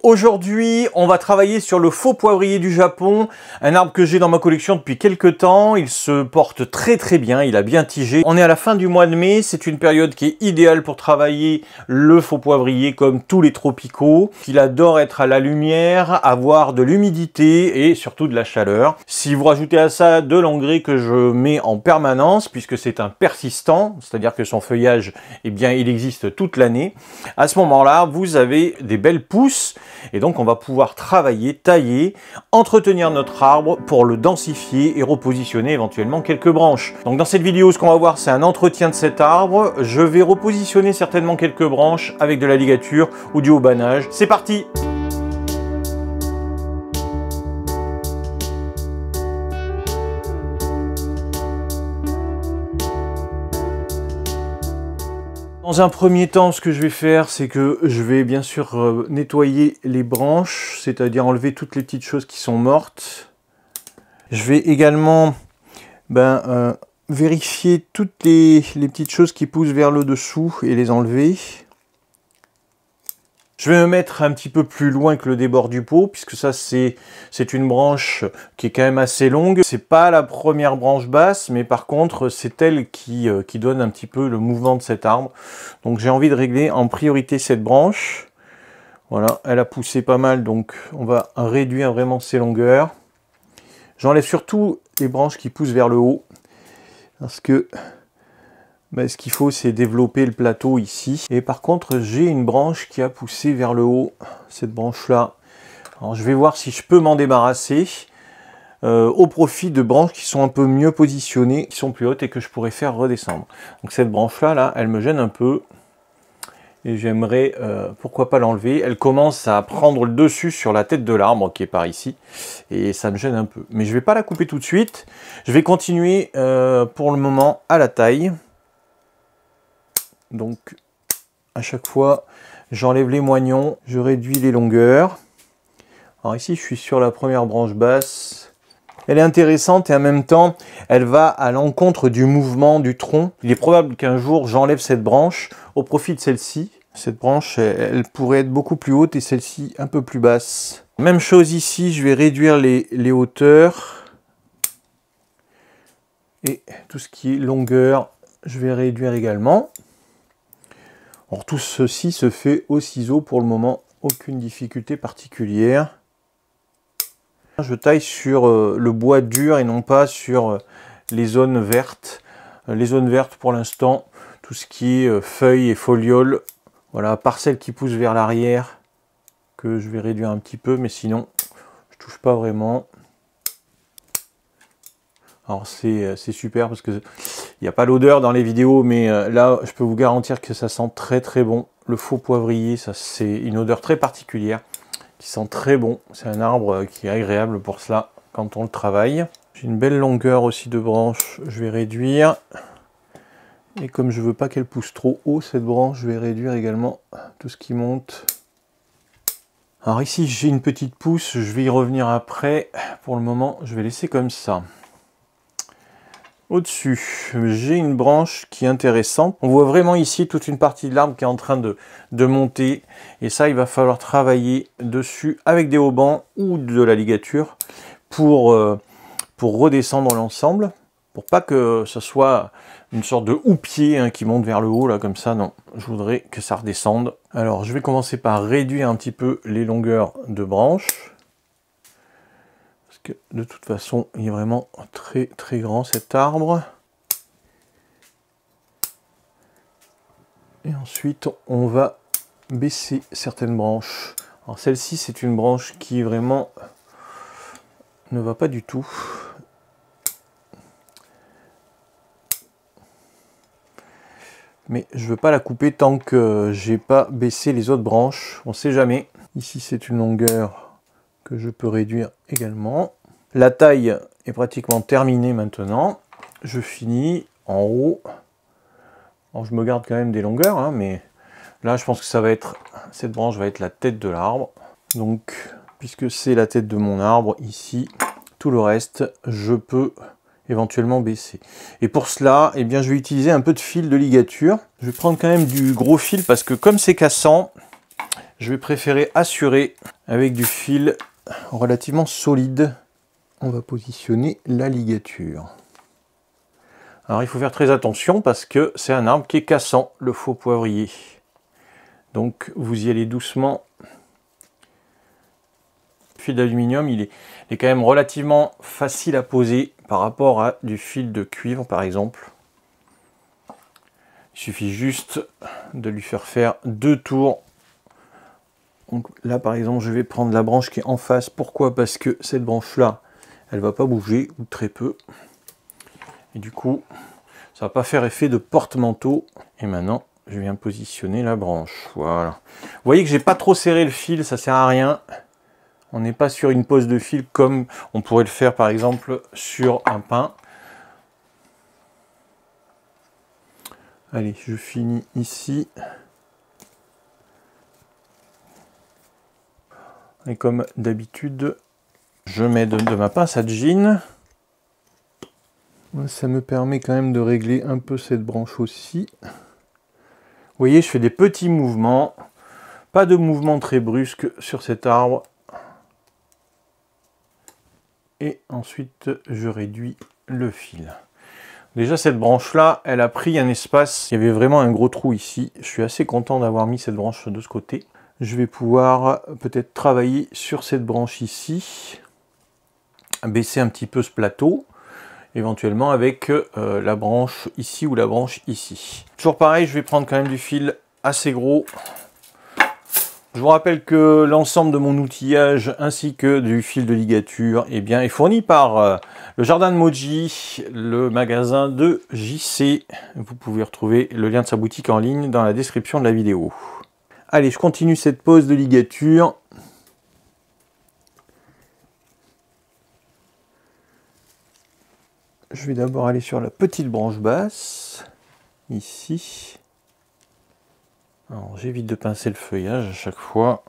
Aujourd'hui, on va travailler sur le faux poivrier du Japon, un arbre que j'ai dans ma collection depuis quelques temps. Il se porte très bien, il a bien tigé. On est à la fin du mois de mai, c'est une période qui est idéale pour travailler le faux poivrier comme tous les tropicaux. Il adore être à la lumière, avoir de l'humidité et surtout de la chaleur. Si vous rajoutez à ça de l'engrais que je mets en permanence, puisque c'est un persistant, c'est-à-dire que son feuillage, eh bien, il existe toute l'année, à ce moment-là, vous avez des belles pousses. Et donc on va pouvoir travailler, tailler, entretenir notre arbre pour le densifier et repositionner éventuellement quelques branches. Donc dans cette vidéo, ce qu'on va voir, c'est un entretien de cet arbre. Je vais repositionner certainement quelques branches avec de la ligature ou du haubanage. C'est parti! Dans un premier temps, ce que je vais faire, c'est que je vais bien sûr nettoyer les branches, c'est-à-dire enlever toutes les petites choses qui sont mortes. Je vais également vérifier toutes les petites choses qui poussent vers le dessous et les enlever. Je vais me mettre un petit peu plus loin que le débord du pot, puisque ça c'est une branche qui est quand même assez longue. C'est pas la première branche basse, mais par contre c'est elle qui donne un petit peu le mouvement de cet arbre. Donc j'ai envie de régler en priorité cette branche. Voilà, elle a poussé pas mal, donc on va réduire vraiment ses longueurs. J'enlève surtout les branches qui poussent vers le haut, parce que ce qu'il faut, c'est développer le plateau ici. Et par contre, j'ai une branche qui a poussé vers le haut, cette branche-là. Alors, je vais voir si je peux m'en débarrasser au profit de branches qui sont un peu mieux positionnées, qui sont plus hautes et que je pourrais faire redescendre. Donc cette branche-là, elle me gêne un peu. Et j'aimerais, pourquoi pas l'enlever. Elle commence à prendre le dessus sur la tête de l'arbre qui est par ici. Et ça me gêne un peu. Mais je ne vais pas la couper tout de suite. Je vais continuer pour le moment à la taille. Donc à chaque fois j'enlève les moignons, je réduis les longueurs. Alors ici je suis sur la première branche basse. Elle est intéressante et en même temps elle va à l'encontre du mouvement du tronc. Il est probable qu'un jour j'enlève cette branche au profit de celle-ci. Cette branche elle pourrait être beaucoup plus haute et celle-ci un peu plus basse. Même chose ici, je vais réduire les hauteurs. Et tout ce qui est longueur, je vais réduire également. Alors tout ceci se fait au ciseau pour le moment, aucune difficulté particulière. Je taille sur le bois dur et non pas sur les zones vertes. Les zones vertes pour l'instant, tout ce qui est feuilles et folioles, voilà, à part celles qui poussent vers l'arrière, que je vais réduire un petit peu, mais sinon je touche pas vraiment. Alors c'est super parce que il n'y a pas l'odeur dans les vidéos, mais là je peux vous garantir que ça sent très bon. Le faux poivrier, ça c'est une odeur très particulière qui sent très bon. C'est un arbre qui est agréable pour cela quand on le travaille. J'ai une belle longueur aussi de branche, je vais réduire. Et comme je veux pas qu'elle pousse trop haut cette branche, je vais réduire également tout ce qui monte. Alors ici j'ai une petite pousse, je vais y revenir après. Pour le moment je vais laisser comme ça. Au-dessus, j'ai une branche qui est intéressante. On voit vraiment ici toute une partie de l'arbre qui est en train de monter. Et ça, il va falloir travailler dessus avec des haubans ou de la ligature pour redescendre l'ensemble. Pour pas que ce soit une sorte de houppier qui monte vers le haut, là, comme ça. Non, je voudrais que ça redescende. Alors, je vais commencer par réduire un petit peu les longueurs de branches. De toute façon, il est vraiment très grand cet arbre. Et ensuite, on va baisser certaines branches. Alors celle-ci, c'est une branche qui vraiment ne va pas du tout. Mais je ne veux pas la couper tant que j'ai pas baissé les autres branches. On ne sait jamais. Ici, c'est une longueur que je peux réduire également. La taille est pratiquement terminée maintenant. Je finis en haut. Alors, je me garde quand même des longueurs, mais là je pense que ça va être, cette branche va être la tête de l'arbre. Donc puisque c'est la tête de mon arbre ici, tout le reste je peux éventuellement baisser. Et pour cela, eh bien, je vais utiliser un peu de fil de ligature. Je vais prendre quand même du gros fil parce que comme c'est cassant, je vais préférer assurer avec du fil relativement solide. On va positionner la ligature. Alors il faut faire très attention parce que c'est un arbre qui est cassant, le faux poivrier. Donc vous y allez doucement. Le fil d'aluminium, il est quand même relativement facile à poser par rapport à du fil de cuivre par exemple. Il suffit juste de lui faire 2 tours. Donc là par exemple je vais prendre la branche qui est en face. Pourquoi? Parce que cette branche là, elle va pas bouger ou très peu. Et du coup, ça va pas faire effet de porte-manteau. Et maintenant, je viens positionner la branche. Voilà. Vous voyez que j'ai pas trop serré le fil, ça sert à rien. On n'est pas sur une pose de fil comme on pourrait le faire par exemple sur un pin. Allez, je finis ici. Et comme d'habitude, je mets de ma pince à jean. Ça me permet quand même de régler un peu cette branche aussi. Vous voyez, je fais des petits mouvements. Pas de mouvement très brusque sur cet arbre. Et ensuite, je réduis le fil. Déjà, cette branche-là, elle a pris un espace. Il y avait vraiment un gros trou ici. Je suis assez content d'avoir mis cette branche de ce côté. Je vais pouvoir peut-être travailler sur cette branche ici. Baisser un petit peu ce plateau. Éventuellement avec la branche ici ou la branche ici. Toujours pareil, je vais prendre quand même du fil assez gros. Je vous rappelle que l'ensemble de mon outillage ainsi que du fil de ligature est fourni par le Jardin de Moji, le magasin de JC. Vous pouvez retrouver le lien de sa boutique en ligne dans la description de la vidéo. Allez, je continue cette pose de ligature. Je vais d'abord aller sur la petite branche basse, ici. Alors j'évite de pincer le feuillage à chaque fois.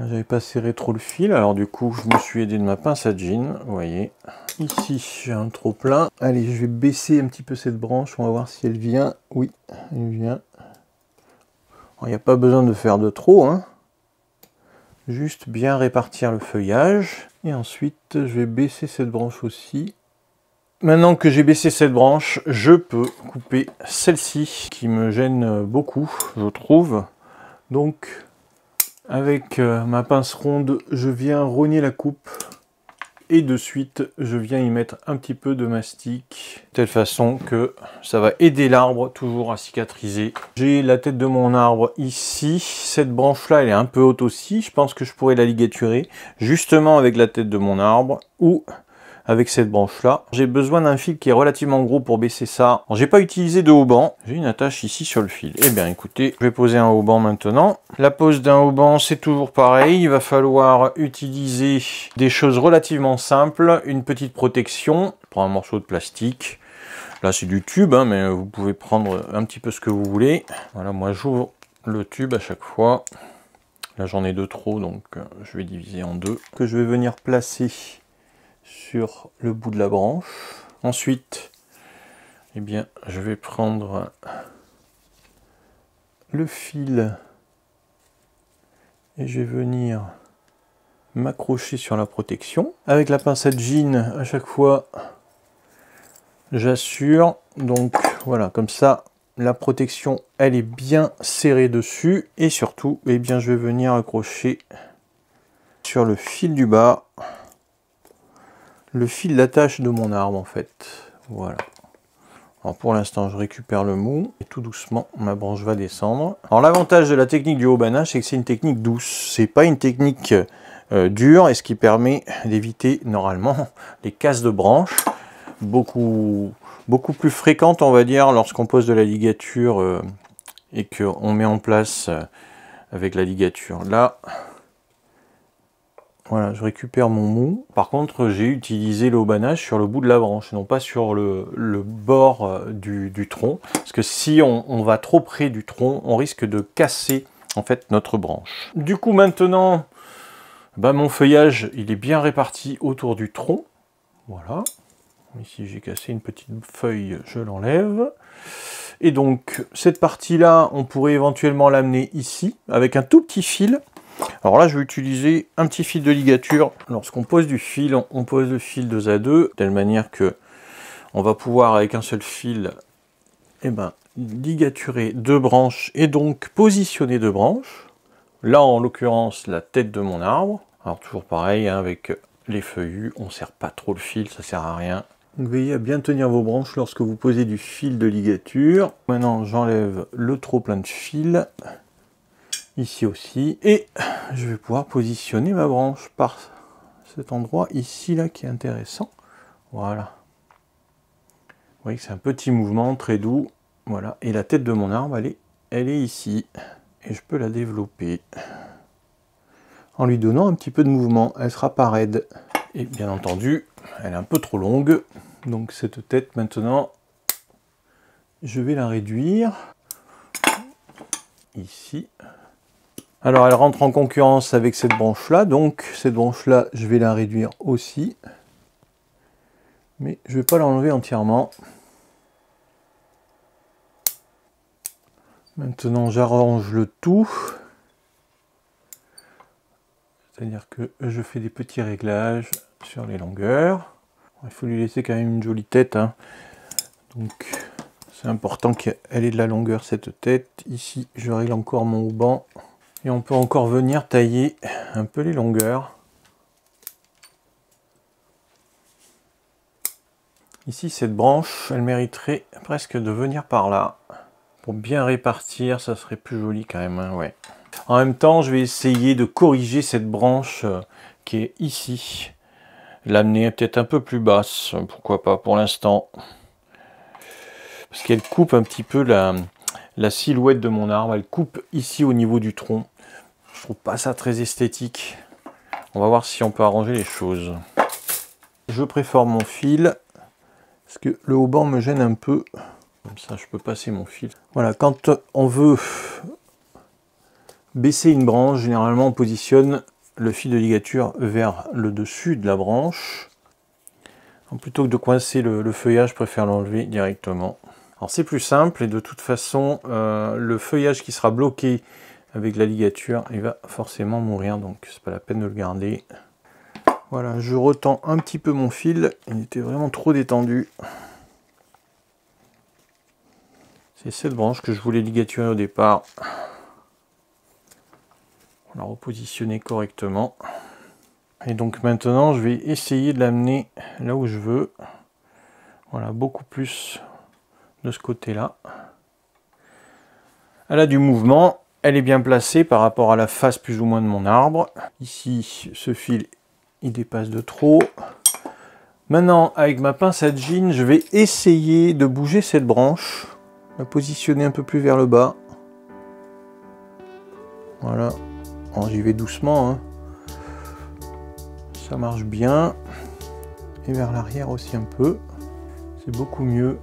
J'avais pas serré trop le fil, alors du coup je me suis aidé de ma pince à jean, vous voyez. Ici j'ai un trop plein. Allez, je vais baisser un petit peu cette branche, on va voir si elle vient. Oui, elle vient. Il n'y a pas besoin de faire de trop, hein. Juste bien répartir le feuillage. Et ensuite je vais baisser cette branche aussi. Maintenant que j'ai baissé cette branche, je peux couper celle-ci qui me gêne beaucoup, je trouve. Donc, avec ma pince ronde, je viens rogner la coupe et de suite, je viens y mettre un petit peu de mastic, de telle façon que ça va aider l'arbre toujours à cicatriser. J'ai la tête de mon arbre ici. Cette branche-là, elle est un peu haute aussi. Je pense que je pourrais la ligaturer justement avec la tête de mon arbre ou avec cette branche là. J'ai besoin d'un fil qui est relativement gros pour baisser ça. J'ai pas utilisé de haubans. J'ai une attache ici sur le fil. Eh bien écoutez, je vais poser un hauban maintenant. La pose d'un hauban, c'est toujours pareil. Il va falloir utiliser des choses relativement simples. Une petite protection. Je prends un morceau de plastique. Là c'est du tube, hein, mais vous pouvez prendre un petit peu ce que vous voulez. Voilà, moi j'ouvre le tube à chaque fois. Là j'en ai 2 trop, donc je vais diviser en 2. Que je vais venir placer sur le bout de la branche. Ensuite, eh bien, je vais prendre le fil et je vais venir m'accrocher sur la protection. Avec la pince à jean, à chaque fois, j'assure. Donc voilà, comme ça, la protection, elle est bien serrée dessus. Et surtout, eh bien, je vais venir accrocher sur le fil du bas. Le fil d'attache de mon arbre en fait. Voilà. Alors pour l'instant je récupère le mou et tout doucement ma branche va descendre. Alors l'avantage de la technique du haubanage, c'est que c'est une technique douce. C'est pas une technique dure, et ce qui permet d'éviter normalement les casses de branches beaucoup plus fréquentes, on va dire, lorsqu'on pose de la ligature et qu'on met en place avec la ligature. Là, voilà, je récupère mon mou. Par contre, j'ai utilisé le haubanage sur le bout de la branche, non pas sur le bord du tronc. Parce que si on va trop près du tronc, on risque de casser en fait notre branche. Du coup, maintenant, mon feuillage, il est bien réparti autour du tronc. Voilà. Ici, j'ai cassé une petite feuille, je l'enlève. Et donc, cette partie-là, on pourrait éventuellement l'amener ici, avec un tout petit fil. Alors là, je vais utiliser un petit fil de ligature. Lorsqu'on pose du fil, on pose le fil 2 à 2, de telle manière que on va pouvoir, avec un seul fil, ligaturer 2 branches et donc positionner 2 branches. Là, en l'occurrence, la tête de mon arbre. Alors toujours pareil, hein, avec les feuillus, on ne serre pas trop le fil, ça sert à rien. Donc veillez à bien tenir vos branches lorsque vous posez du fil de ligature. Maintenant, j'enlève le trop plein de fil. Ici aussi, et je vais pouvoir positionner ma branche par cet endroit ici là qui est intéressant. Voilà, vous voyez que c'est un petit mouvement très doux. Voilà, et la tête de mon arbre elle est ici, et je peux la développer en lui donnant un petit peu de mouvement. Elle sera pas raide, et bien entendu elle est un peu trop longue, donc cette tête maintenant je vais la réduire ici. Alors elle rentre en concurrence avec cette branche là, donc cette branche là je vais la réduire aussi, mais je ne vais pas l'enlever entièrement. Maintenant j'arrange le tout, c'est-à-dire que je fais des petits réglages sur les longueurs. Il faut lui laisser quand même une jolie tête, hein. Donc c'est important qu'elle ait de la longueur cette tête. Ici je règle encore mon haubans. Et on peut encore venir tailler un peu les longueurs. Ici, cette branche, elle mériterait presque de venir par là. Pour bien répartir, ça serait plus joli quand même, hein, ouais. En même temps, je vais essayer de corriger cette branche qui est ici. L'amener peut-être un peu plus basse, pourquoi pas pour l'instant. Parce qu'elle coupe un petit peu la silhouette de mon arbre. Elle coupe ici au niveau du tronc. Je trouve pas ça très esthétique. On va voir si on peut arranger les choses. Je préforme mon fil parce que le haubans me gêne un peu. Comme ça, je peux passer mon fil. Voilà, quand on veut baisser une branche, généralement on positionne le fil de ligature vers le dessus de la branche. Plutôt que de coincer le feuillage, je préfère l'enlever directement. Alors c'est plus simple et de toute façon, le feuillage qui sera bloqué avec la ligature, il va forcément mourir, donc c'est pas la peine de le garder. Voilà, je retends un petit peu mon fil, il était vraiment trop détendu. C'est cette branche que je voulais ligaturer au départ. On la repositionner correctement. Et donc maintenant, je vais essayer de l'amener là où je veux. Voilà, beaucoup plus de ce côté-là. Elle a du mouvement. Elle est bien placée par rapport à la face plus ou moins de mon arbre. Ici, ce fil, il dépasse de trop. Maintenant, avec ma pince à jean, je vais essayer de bouger cette branche. La positionner un peu plus vers le bas. Voilà. J'y vais doucement, hein. Ça marche bien. Et vers l'arrière aussi un peu. C'est beaucoup mieux.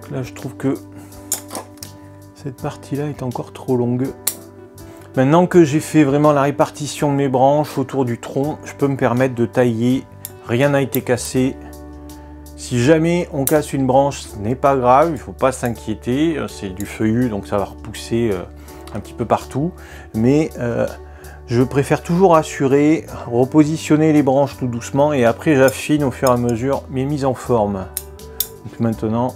Donc là, je trouve que cette partie-là est encore trop longue. Maintenant que j'ai fait vraiment la répartition de mes branches autour du tronc, je peux me permettre de tailler. Rien n'a été cassé. Si jamais on casse une branche, ce n'est pas grave, il ne faut pas s'inquiéter. C'est du feuillu, donc ça va repousser un petit peu partout. Mais je préfère toujours assurer, repositionner les branches tout doucement et après j'affine au fur et à mesure mes mises en forme. Donc maintenant,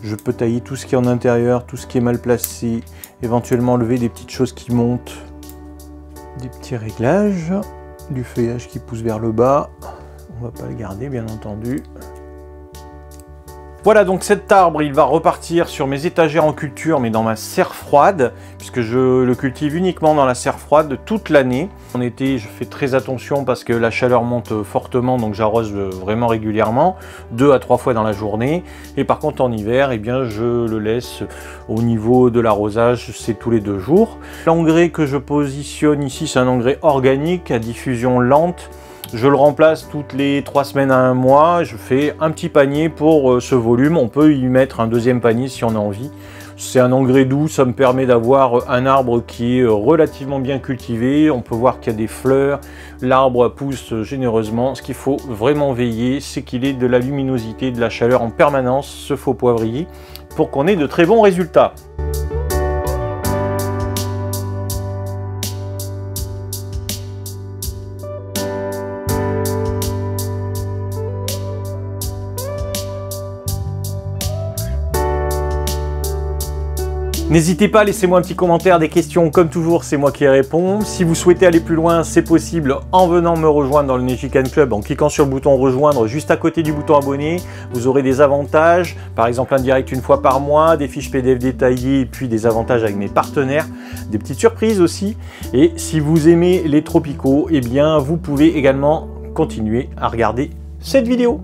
je peux tailler tout ce qui est en intérieur, tout ce qui est mal placé, éventuellement enlever des petites choses qui montent, des petits réglages, du feuillage qui pousse vers le bas. On ne va pas le garder bien entendu. Voilà, donc cet arbre, il va repartir sur mes étagères en culture, mais dans ma serre froide, puisque je le cultive uniquement dans la serre froide toute l'année. En été, je fais très attention parce que la chaleur monte fortement, donc j'arrose vraiment régulièrement, 2 à 3 fois dans la journée. Et par contre, en hiver, eh bien, je le laisse au niveau de l'arrosage, c'est tous les 2 jours. L'engrais que je positionne ici, c'est un engrais organique à diffusion lente. Je le remplace toutes les 3 semaines à 1 mois. Je fais un petit panier pour ce volume. On peut y mettre un deuxième panier si on a envie. C'est un engrais doux, ça me permet d'avoir un arbre qui est relativement bien cultivé. On peut voir qu'il y a des fleurs, l'arbre pousse généreusement. Ce qu'il faut vraiment veiller, c'est qu'il ait de la luminosité, de la chaleur en permanence, ce faux poivrier, pour qu'on ait de très bons résultats. N'hésitez pas, laissez-moi un petit commentaire, des questions, comme toujours, c'est moi qui réponds. Si vous souhaitez aller plus loin, c'est possible en venant me rejoindre dans le Nejikan Club, en cliquant sur le bouton rejoindre juste à côté du bouton abonner. Vous aurez des avantages, par exemple un direct une fois par mois, des fiches PDF détaillées, et puis des avantages avec mes partenaires, des petites surprises aussi. Et si vous aimez les tropicaux, eh bien vous pouvez également continuer à regarder cette vidéo.